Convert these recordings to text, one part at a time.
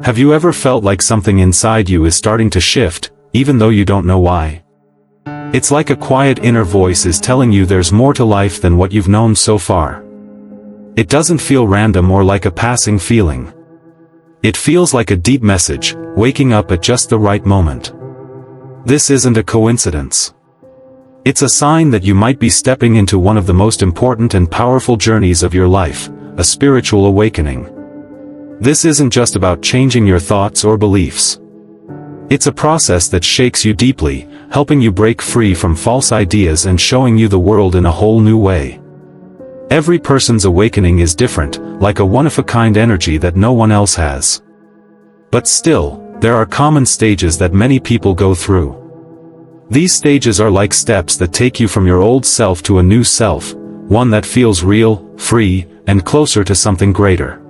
Have you ever felt like something inside you is starting to shift, even though you don't know why? It's like a quiet inner voice is telling you there's more to life than what you've known so far. It doesn't feel random or like a passing feeling. It feels like a deep message, waking up at just the right moment. This isn't a coincidence. It's a sign that you might be stepping into one of the most important and powerful journeys of your life, a spiritual awakening. This isn't just about changing your thoughts or beliefs. It's a process that shakes you deeply, helping you break free from false ideas and showing you the world in a whole new way. Every person's awakening is different, like a one-of-a-kind energy that no one else has. But still, there are common stages that many people go through. These stages are like steps that take you from your old self to a new self, one that feels real, free, and closer to something greater.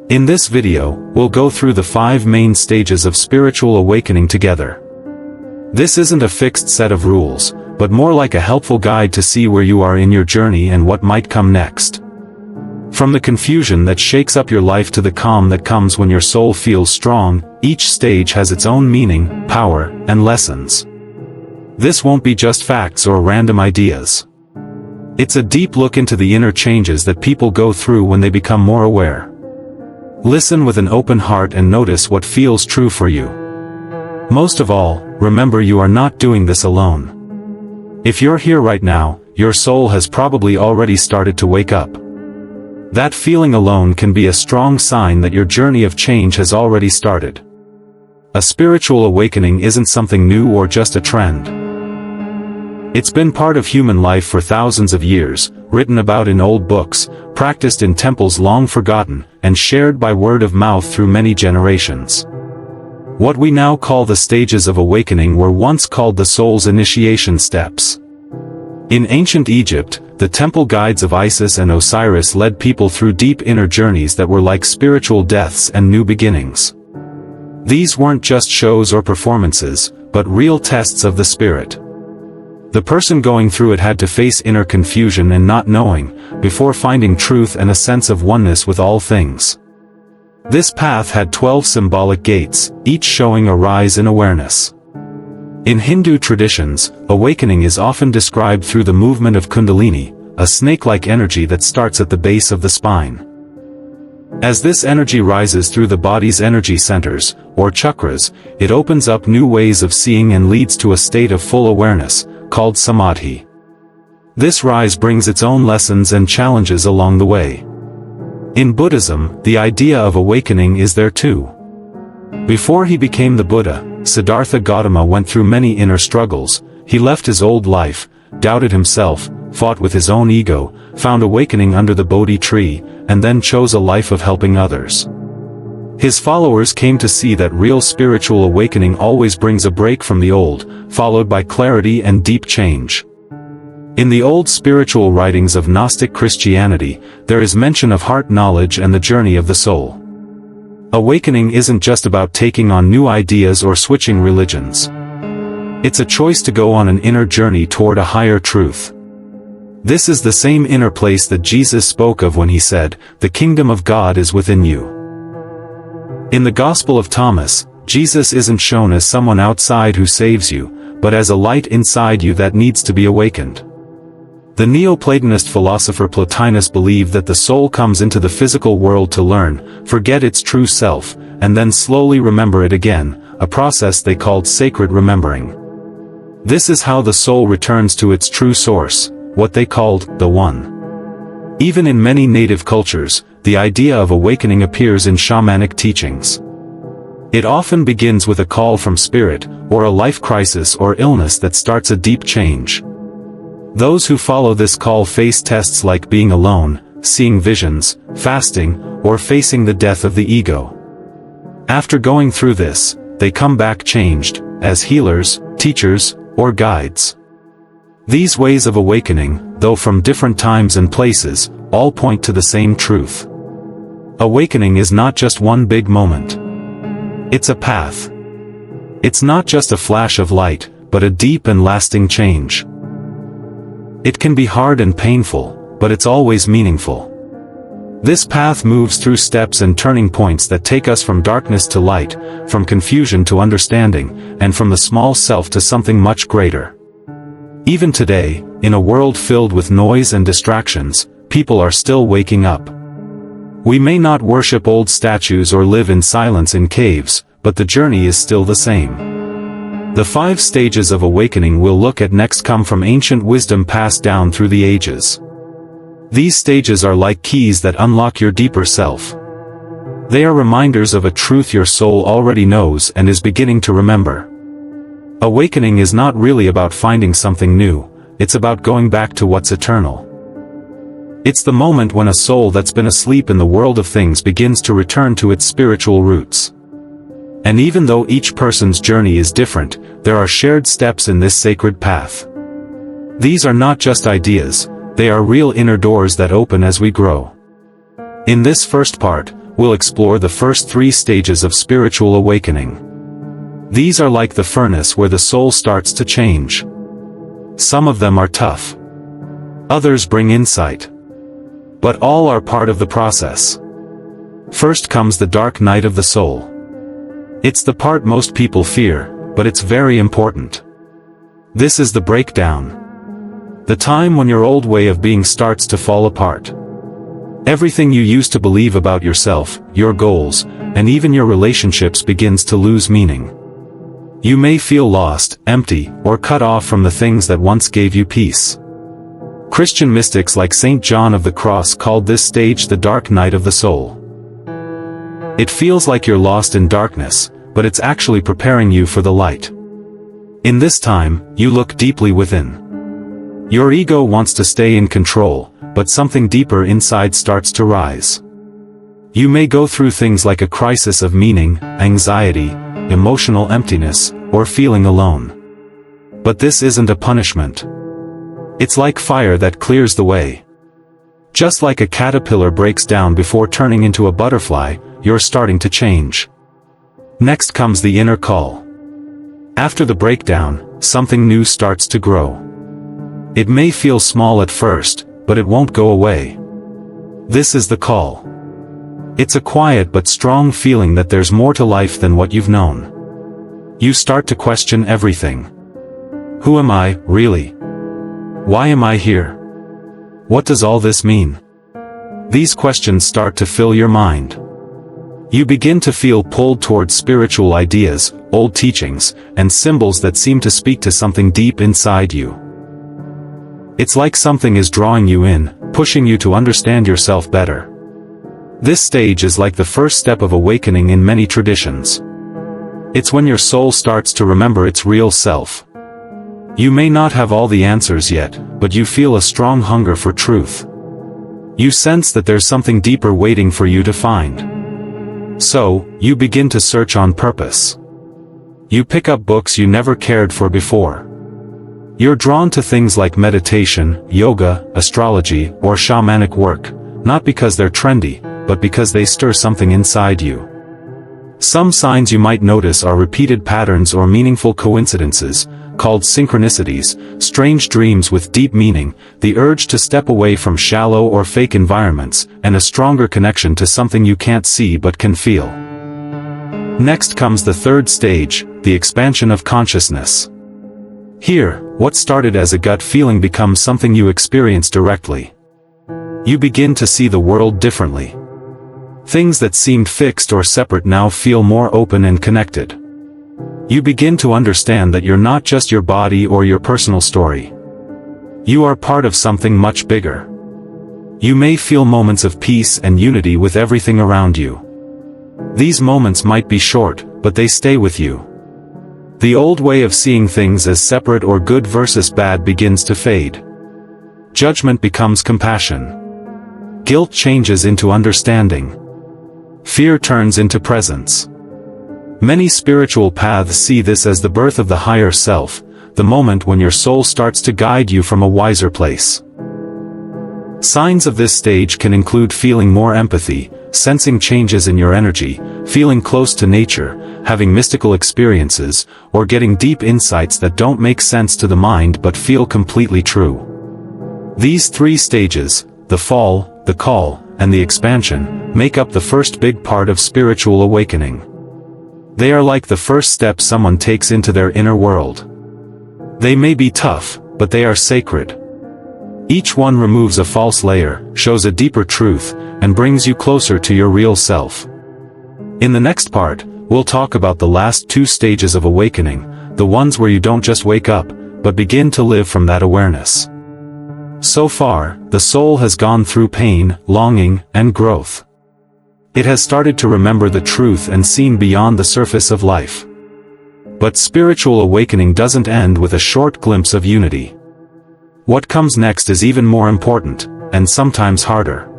In this video, we'll go through the 5 main stages of spiritual awakening together. This isn't a fixed set of rules, but more like a helpful guide to see where you are in your journey and what might come next. From the confusion that shakes up your life to the calm that comes when your soul feels strong, each stage has its own meaning, power, and lessons. This won't be just facts or random ideas. It's a deep look into the inner changes that people go through when they become more aware. Listen with an open heart and notice what feels true for you. Most of all, remember you are not doing this alone. If you're here right now, your soul has probably already started to wake up. That feeling alone can be a strong sign that your journey of change has already started. A spiritual awakening isn't something new or just a trend. It's been part of human life for thousands of years, written about in old books, practiced in temples long forgotten, and shared by word of mouth through many generations. What we now call the stages of awakening were once called the soul's initiation steps. In ancient Egypt, the temple guides of Isis and Osiris led people through deep inner journeys that were like spiritual deaths and new beginnings. These weren't just shows or performances, but real tests of the spirit. The person going through it had to face inner confusion and not knowing, before finding truth and a sense of oneness with all things. This path had 12 symbolic gates, each showing a rise in awareness. In Hindu traditions, awakening is often described through the movement of Kundalini, a snake-like energy that starts at the base of the spine. As this energy rises through the body's energy centers, or chakras, it opens up new ways of seeing and leads to a state of full awareness, called samadhi. This rise brings its own lessons and challenges along the way. In Buddhism, the idea of awakening is there too. Before he became the Buddha, Siddhartha Gautama went through many inner struggles. He left his old life, doubted himself, fought with his own ego, found awakening under the Bodhi tree, and then chose a life of helping others. His followers came to see that real spiritual awakening always brings a break from the old, followed by clarity and deep change. In the old spiritual writings of Gnostic Christianity, there is mention of heart knowledge and the journey of the soul. Awakening isn't just about taking on new ideas or switching religions. It's a choice to go on an inner journey toward a higher truth. This is the same inner place that Jesus spoke of when he said, "The kingdom of God is within you." In the Gospel of Thomas, Jesus isn't shown as someone outside who saves you, but as a light inside you that needs to be awakened. The Neoplatonist philosopher Plotinus believed that the soul comes into the physical world to learn, forget its true self, and then slowly remember it again, a process they called sacred remembering. This is how the soul returns to its true source, what they called the One. Even in many native cultures, the idea of awakening appears in shamanic teachings. It often begins with a call from spirit, or a life crisis or illness that starts a deep change. Those who follow this call face tests like being alone, seeing visions, fasting, or facing the death of the ego. After going through this, they come back changed, as healers, teachers, or guides. These ways of awakening, though from different times and places, all point to the same truth. Awakening is not just one big moment. It's a path. It's not just a flash of light, but a deep and lasting change. It can be hard and painful, but it's always meaningful. This path moves through steps and turning points that take us from darkness to light, from confusion to understanding, and from the small self to something much greater. Even today, in a world filled with noise and distractions, people are still waking up. We may not worship old statues or live in silence in caves, but the journey is still the same. The 5 stages of awakening we'll look at next come from ancient wisdom passed down through the ages. These stages are like keys that unlock your deeper self. They are reminders of a truth your soul already knows and is beginning to remember. Awakening is not really about finding something new, it's about going back to what's eternal. It's the moment when a soul that's been asleep in the world of things begins to return to its spiritual roots. And even though each person's journey is different, there are shared steps in this sacred path. These are not just ideas, they are real inner doors that open as we grow. In this first part, we'll explore the first 3 stages of spiritual awakening. These are like the furnace where the soul starts to change. Some of them are tough. Others bring insight. But all are part of the process. First comes the dark night of the soul. It's the part most people fear, but it's very important. This is the breakdown. The time when your old way of being starts to fall apart. Everything you used to believe about yourself, your goals, and even your relationships begins to lose meaning. You may feel lost, empty, or cut off from the things that once gave you peace. Christian mystics like St. John of the Cross called this stage the dark night of the soul. It feels like you're lost in darkness, but it's actually preparing you for the light. In this time, you look deeply within. Your ego wants to stay in control, but something deeper inside starts to rise. You may go through things like a crisis of meaning, anxiety, emotional emptiness, or feeling alone. But this isn't a punishment. It's like fire that clears the way. Just like a caterpillar breaks down before turning into a butterfly, you're starting to change. Next comes the inner call. After the breakdown, something new starts to grow. It may feel small at first, but it won't go away. This is the call. It's a quiet but strong feeling that there's more to life than what you've known. You start to question everything. Who am I, really? Why am I here? What does all this mean? These questions start to fill your mind. You begin to feel pulled towards spiritual ideas, old teachings, and symbols that seem to speak to something deep inside you. It's like something is drawing you in, pushing you to understand yourself better. This stage is like the first step of awakening in many traditions. It's when your soul starts to remember its real self. You may not have all the answers yet, but you feel a strong hunger for truth. You sense that there's something deeper waiting for you to find. So, you begin to search on purpose. You pick up books you never cared for before. You're drawn to things like meditation, yoga, astrology, or shamanic work, not because they're trendy, but because they stir something inside you. Some signs you might notice are repeated patterns or meaningful coincidences, called synchronicities, strange dreams with deep meaning, the urge to step away from shallow or fake environments, and a stronger connection to something you can't see but can feel. Next comes the third stage, the expansion of consciousness. Here, what started as a gut feeling becomes something you experience directly. You begin to see the world differently. Things that seemed fixed or separate now feel more open and connected. You begin to understand that you're not just your body or your personal story. You are part of something much bigger. You may feel moments of peace and unity with everything around you. These moments might be short, but they stay with you. The old way of seeing things as separate or good versus bad begins to fade. Judgment becomes compassion. Guilt changes into understanding. Fear turns into presence. Many spiritual paths see this as the birth of the higher self, the moment when your soul starts to guide you from a wiser place. Signs of this stage can include feeling more empathy, sensing changes in your energy, feeling close to nature, having mystical experiences, or getting deep insights that don't make sense to the mind but feel completely true. These 3 stages, the fall, the call, and the expansion, make up the first big part of spiritual awakening. They are like the first step someone takes into their inner world. They may be tough, but they are sacred. Each one removes a false layer, shows a deeper truth, and brings you closer to your real self. In the next part, we'll talk about the last two stages of awakening, the ones where you don't just wake up, but begin to live from that awareness. So far, the soul has gone through pain, longing, and growth. It has started to remember the truth and seen beyond the surface of life. But spiritual awakening doesn't end with a short glimpse of unity. What comes next is even more important, and sometimes harder.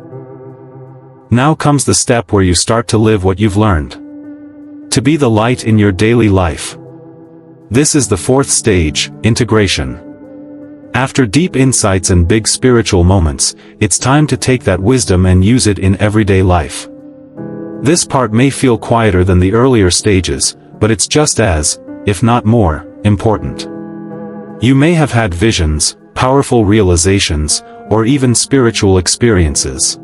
Now comes the step where you start to live what you've learned. To be the light in your daily life. This is the fourth stage, integration. After deep insights and big spiritual moments, it's time to take that wisdom and use it in everyday life. This part may feel quieter than the earlier stages, but it's just as, if not more, important. You may have had visions, powerful realizations, or even spiritual experiences.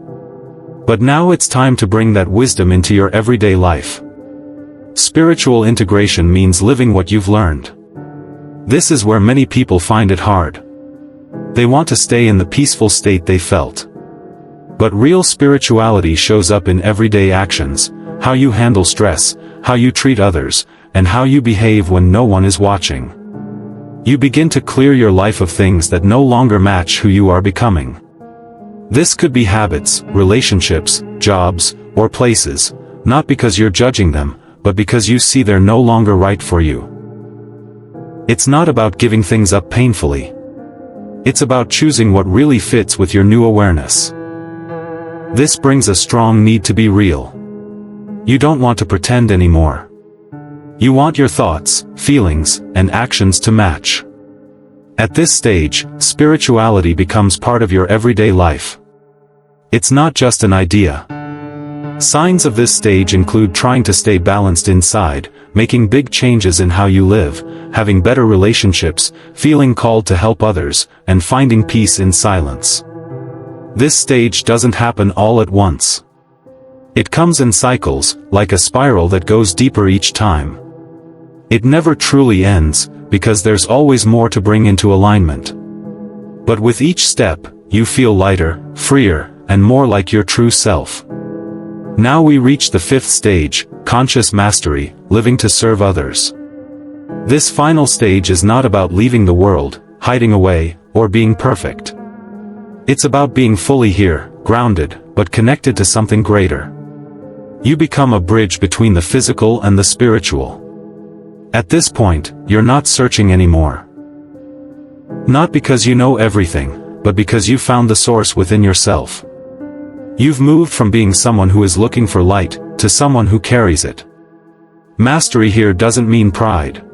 But now it's time to bring that wisdom into your everyday life. Spiritual integration means living what you've learned. This is where many people find it hard. They want to stay in the peaceful state they felt. But real spirituality shows up in everyday actions, how you handle stress, how you treat others, and how you behave when no one is watching. You begin to clear your life of things that no longer match who you are becoming. This could be habits, relationships, jobs, or places, not because you're judging them, but because you see they're no longer right for you. It's not about giving things up painfully. It's about choosing what really fits with your new awareness. This brings a strong need to be real. You don't want to pretend anymore. You want your thoughts, feelings, and actions to match. At this stage, spirituality becomes part of your everyday life. It's not just an idea. Signs of this stage include trying to stay balanced inside, making big changes in how you live, having better relationships, feeling called to help others, and finding peace in silence. This stage doesn't happen all at once. It comes in cycles, like a spiral that goes deeper each time. It never truly ends, because there's always more to bring into alignment. But with each step, you feel lighter, freer, and more like your true self. Now we reach the fifth stage, conscious mastery, living to serve others. This final stage is not about leaving the world, hiding away, or being perfect. It's about being fully here, grounded, but connected to something greater. You become a bridge between the physical and the spiritual. At this point, you're not searching anymore. Not because you know everything, but because you found the source within yourself. You've moved from being someone who is looking for light, to someone who carries it. Mastery here doesn't mean pride.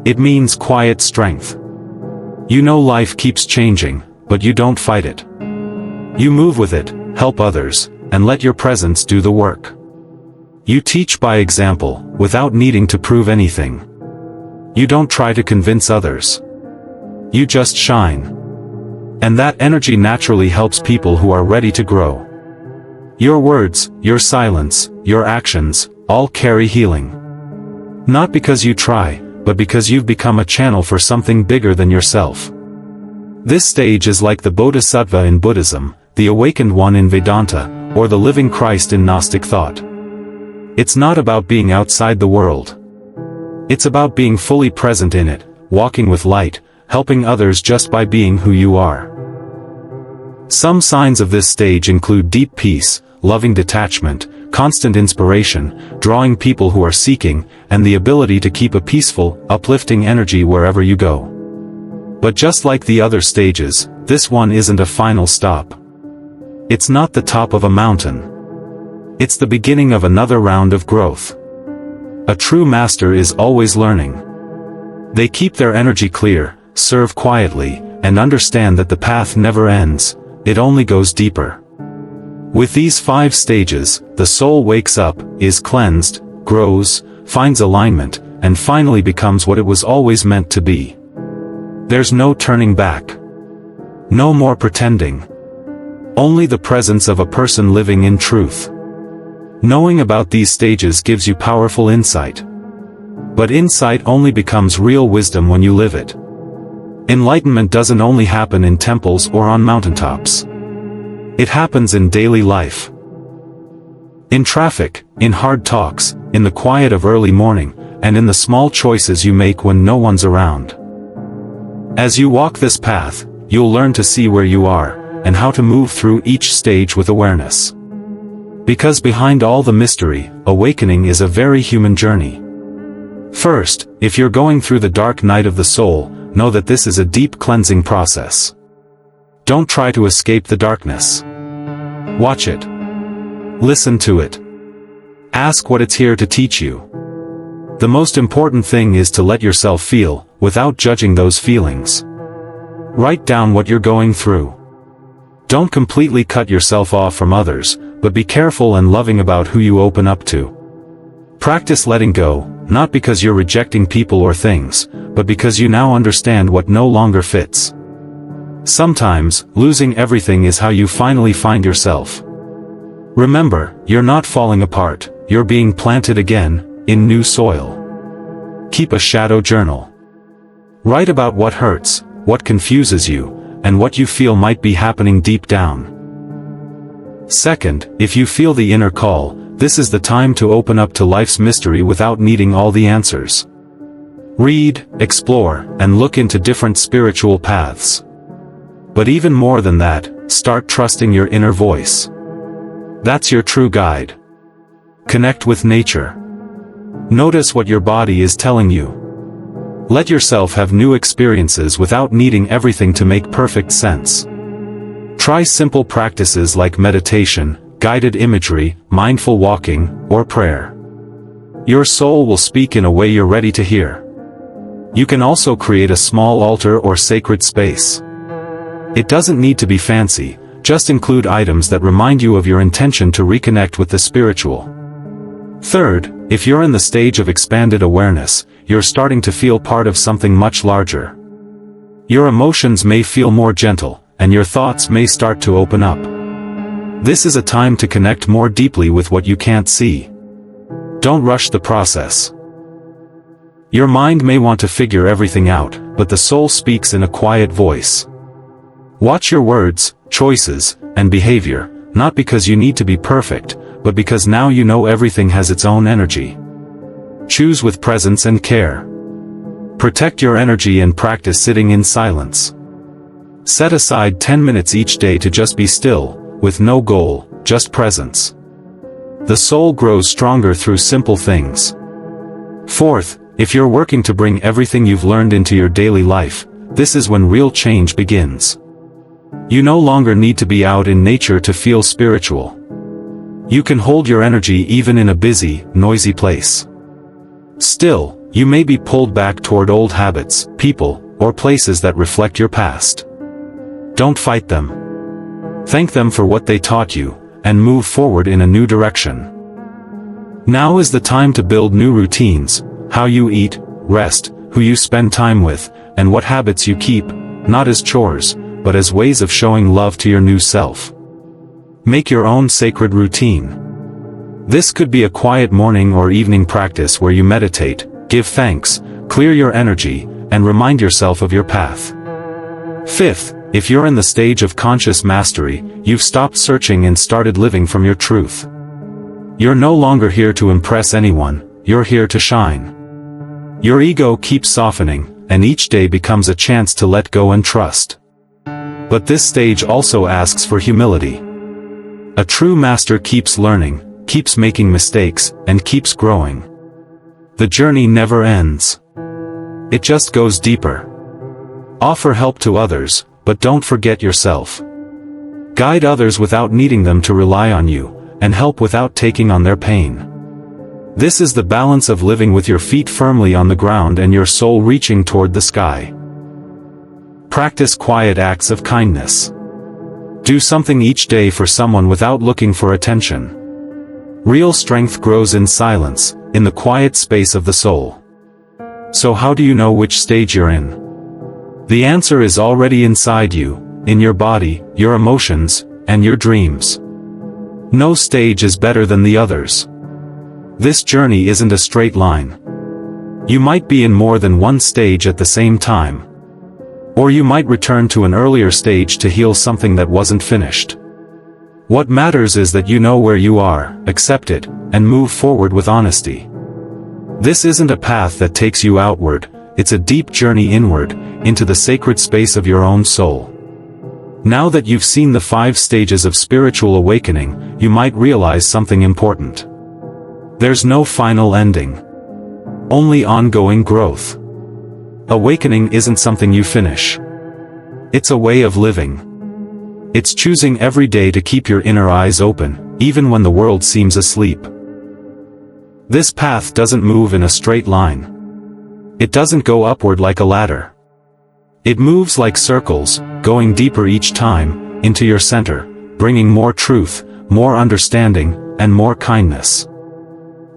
It means quiet strength. You know life keeps changing, but you don't fight it. You move with it, help others, and let your presence do the work. You teach by example, without needing to prove anything. You don't try to convince others. You just shine. And that energy naturally helps people who are ready to grow. Your words, your silence, your actions, all carry healing. Not because you try, but because you've become a channel for something bigger than yourself. This stage is like the Bodhisattva in Buddhism, the awakened one in Vedanta, or the living Christ in Gnostic thought. It's not about being outside the world. It's about being fully present in it, walking with light, helping others just by being who you are. Some signs of this stage include deep peace, loving detachment, constant inspiration, drawing people who are seeking, and the ability to keep a peaceful, uplifting energy wherever you go. But just like the other stages, this one isn't a final stop. It's not the top of a mountain. It's the beginning of another round of growth. A true master is always learning. They keep their energy clear, serve quietly, and understand that the path never ends, it only goes deeper. With these 5 stages, the soul wakes up, is cleansed, grows, finds alignment, and finally becomes what it was always meant to be. There's no turning back. No more pretending. Only the presence of a person living in truth. Knowing about these stages gives you powerful insight. But insight only becomes real wisdom when you live it. Enlightenment doesn't only happen in temples or on mountaintops. It happens in daily life. In traffic, in hard talks, in the quiet of early morning, and in the small choices you make when no one's around. As you walk this path, you'll learn to see where you are, and how to move through each stage with awareness. Because behind all the mystery, awakening is a very human journey. First, if you're going through the dark night of the soul, know that this is a deep cleansing process. Don't try to escape the darkness. Watch it. Listen to it. Ask what it's here to teach you. The most important thing is to let yourself feel, without judging those feelings. Write down what you're going through. Don't completely cut yourself off from others, but be careful and loving about who you open up to. Practice letting go, not because you're rejecting people or things, but because you now understand what no longer fits. Sometimes, losing everything is how you finally find yourself. Remember, you're not falling apart, you're being planted again, in new soil. Keep a shadow journal. Write about what hurts, what confuses you, and what you feel might be happening deep down. Second, if you feel the inner call, this is the time to open up to life's mystery without needing all the answers. Read, explore, and look into different spiritual paths. But even more than that, start trusting your inner voice. That's your true guide. Connect with nature. Notice what your body is telling you. Let yourself have new experiences without needing everything to make perfect sense. Try simple practices like meditation, guided imagery, mindful walking, or prayer. Your soul will speak in a way you're ready to hear. You can also create a small altar or sacred space. It doesn't need to be fancy, just include items that remind you of your intention to reconnect with the spiritual. Third, if you're in the stage of expanded awareness, you're starting to feel part of something much larger. Your emotions may feel more gentle, and your thoughts may start to open up. This is a time to connect more deeply with what you can't see. Don't rush the process. Your mind may want to figure everything out, but the soul speaks in a quiet voice. Watch your words, choices, and behavior, not because you need to be perfect, but because now you know everything has its own energy. Choose with presence and care. Protect your energy and practice sitting in silence. Set aside 10 minutes each day to just be still, with no goal, just presence. The soul grows stronger through simple things. Fourth, if you're working to bring everything you've learned into your daily life, this is when real change begins. You no longer need to be out in nature to feel spiritual. You can hold your energy even in a busy, noisy place. Still, you may be pulled back toward old habits, people, or places that reflect your past. Don't fight them. Thank them for what they taught you, and move forward in a new direction. Now is the time to build new routines, how you eat, rest, who you spend time with, and what habits you keep, not as chores, but as ways of showing love to your new self. Make your own sacred routine. This could be a quiet morning or evening practice where you meditate, give thanks, clear your energy, and remind yourself of your path. Fifth, if you're in the stage of conscious mastery, you've stopped searching and started living from your truth. You're no longer here to impress anyone, you're here to shine. Your ego keeps softening, and each day becomes a chance to let go and trust. But this stage also asks for humility. A true master keeps learning, keeps making mistakes, and keeps growing. The journey never ends. It just goes deeper. Offer help to others, but don't forget yourself. Guide others without needing them to rely on you, and help without taking on their pain. This is the balance of living with your feet firmly on the ground and your soul reaching toward the sky. Practice quiet acts of kindness. Do something each day for someone without looking for attention. Real strength grows in silence, in the quiet space of the soul. So how do you know which stage you're in? The answer is already inside you, in your body, your emotions, and your dreams. No stage is better than the others. This journey isn't a straight line. You might be in more than one stage at the same time. Or you might return to an earlier stage to heal something that wasn't finished. What matters is that you know where you are, accept it, and move forward with honesty. This isn't a path that takes you outward, it's a deep journey inward, into the sacred space of your own soul. Now that you've seen the 5 stages of spiritual awakening, you might realize something important. There's no final ending. Only ongoing growth. Awakening isn't something you finish. It's a way of living. It's choosing every day to keep your inner eyes open, even when the world seems asleep. This path doesn't move in a straight line. It doesn't go upward like a ladder. It moves like circles, going deeper each time, into your center, bringing more truth, more understanding, and more kindness.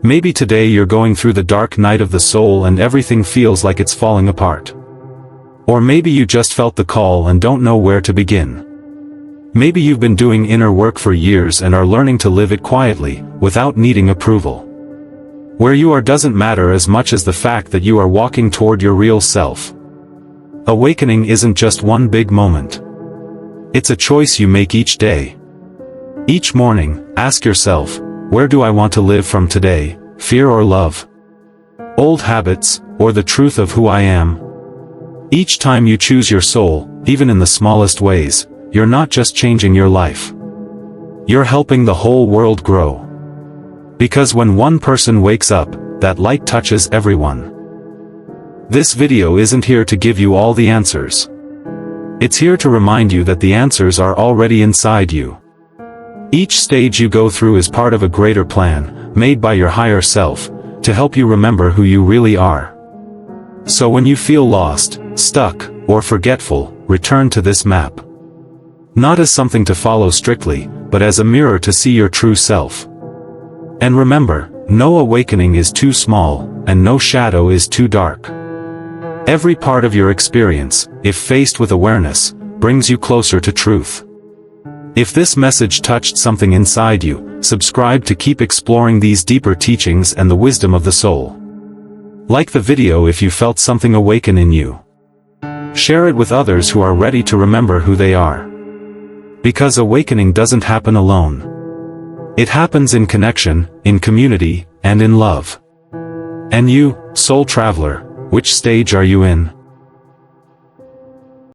Maybe today you're going through the dark night of the soul and everything feels like it's falling apart. Or maybe you just felt the call and don't know where to begin. Maybe you've been doing inner work for years and are learning to live it quietly, without needing approval. Where you are doesn't matter as much as the fact that you are walking toward your real self. Awakening isn't just one big moment. It's a choice you make each day. Each morning, ask yourself, where do I want to live from today, fear or love? Old habits, or the truth of who I am? Each time you choose your soul, even in the smallest ways, you're not just changing your life. You're helping the whole world grow. Because when one person wakes up, that light touches everyone. This video isn't here to give you all the answers. It's here to remind you that the answers are already inside you. Each stage you go through is part of a greater plan, made by your higher self, to help you remember who you really are. So when you feel lost, stuck, or forgetful, return to this map. Not as something to follow strictly, but as a mirror to see your true self. And remember, no awakening is too small, and no shadow is too dark. Every part of your experience, if faced with awareness, brings you closer to truth. If this message touched something inside you, subscribe to keep exploring these deeper teachings and the wisdom of the soul. Like the video if you felt something awaken in you. Share it with others who are ready to remember who they are. Because awakening doesn't happen alone. It happens in connection, in community, and in love. And you, soul traveler, which stage are you in?